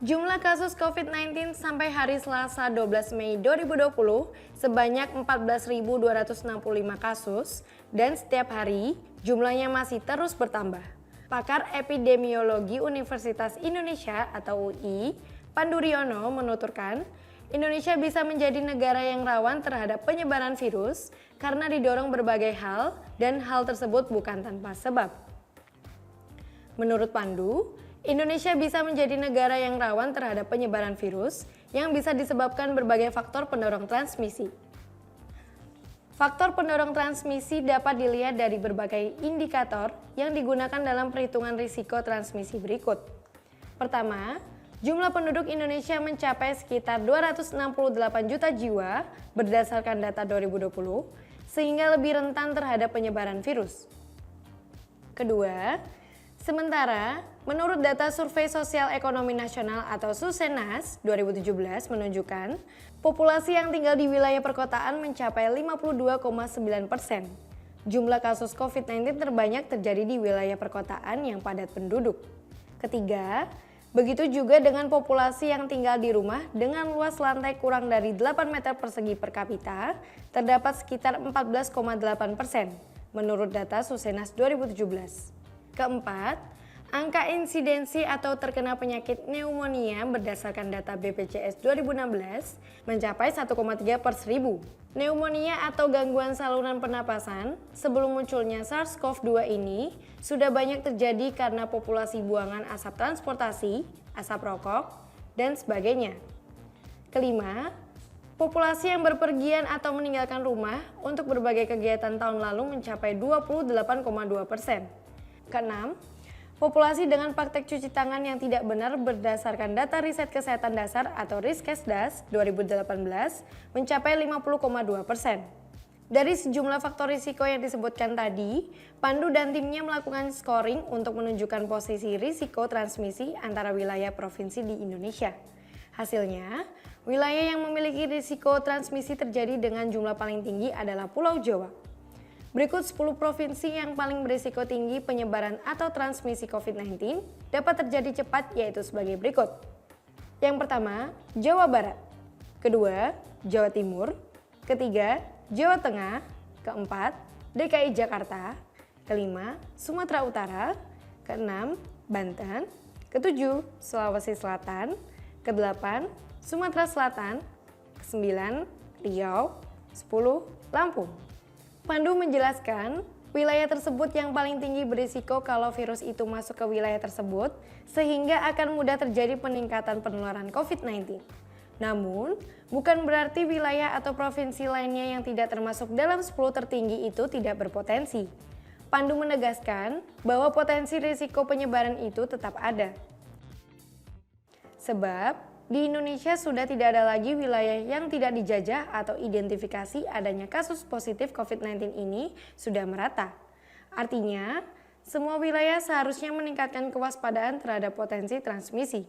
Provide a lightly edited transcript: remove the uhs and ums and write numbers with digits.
Jumlah kasus COVID-19 sampai hari Selasa 12 Mei 2020 sebanyak 14.265 kasus dan setiap hari jumlahnya masih terus bertambah. Pakar epidemiologi Universitas Indonesia atau UI, Pandu Riono menuturkan, Indonesia bisa menjadi negara yang rawan terhadap penyebaran virus karena didorong berbagai hal dan hal tersebut bukan tanpa sebab. Menurut Pandu, Indonesia bisa menjadi negara yang rawan terhadap penyebaran virus yang bisa disebabkan berbagai faktor pendorong transmisi. Faktor pendorong transmisi dapat dilihat dari berbagai indikator yang digunakan dalam perhitungan risiko transmisi berikut. Pertama, jumlah penduduk Indonesia mencapai sekitar 268 juta jiwa berdasarkan data 2020, sehingga lebih rentan terhadap penyebaran virus. Kedua, sementara, menurut data Survei Sosial Ekonomi Nasional atau Susenas 2017 menunjukkan populasi yang tinggal di wilayah perkotaan mencapai 52,9%. Jumlah kasus COVID-19 terbanyak terjadi di wilayah perkotaan yang padat penduduk. Ketiga, begitu juga dengan populasi yang tinggal di rumah dengan luas lantai kurang dari 8 meter persegi per kapita, terdapat sekitar 14,8% menurut data Susenas 2017. Keempat, angka insidensi atau terkena penyakit pneumonia berdasarkan data BPJS 2016 mencapai 1,3 per 1000. Pneumonia atau gangguan saluran pernapasan sebelum munculnya SARS-CoV-2 ini sudah banyak terjadi karena populasi buangan asap transportasi, asap rokok, dan sebagainya. Kelima, populasi yang berpergian atau meninggalkan rumah untuk berbagai kegiatan tahun lalu mencapai 28,2%. Keenam, populasi dengan praktek cuci tangan yang tidak benar berdasarkan data Riset Kesehatan Dasar atau Riskesdas 2018 mencapai 50,2%. Dari sejumlah faktor risiko yang disebutkan tadi, Pandu dan timnya melakukan scoring untuk menunjukkan posisi risiko transmisi antara wilayah provinsi di Indonesia. Hasilnya, wilayah yang memiliki risiko transmisi terjadi dengan jumlah paling tinggi adalah Pulau Jawa. Berikut 10 provinsi yang paling berisiko tinggi penyebaran atau transmisi COVID-19 dapat terjadi cepat yaitu sebagai berikut. Yang pertama, Jawa Barat. Kedua, Jawa Timur. Ketiga, Jawa Tengah. Keempat, DKI Jakarta. Kelima, Sumatera Utara. Keenam, Banten. Ketujuh, Sulawesi Selatan. Kedelapan, Sumatera Selatan. Kesembilan, Riau. 10, Lampung. Pandu menjelaskan, wilayah tersebut yang paling tinggi berisiko kalau virus itu masuk ke wilayah tersebut, sehingga akan mudah terjadi peningkatan penularan COVID-19. Namun, bukan berarti wilayah atau provinsi lainnya yang tidak termasuk dalam 10 tertinggi itu tidak berpotensi. Pandu menegaskan bahwa potensi risiko penyebaran itu tetap ada. Sebab, di Indonesia sudah tidak ada lagi wilayah yang tidak dijajah atau identifikasi adanya kasus positif COVID-19 ini sudah merata. Artinya, semua wilayah seharusnya meningkatkan kewaspadaan terhadap potensi transmisi.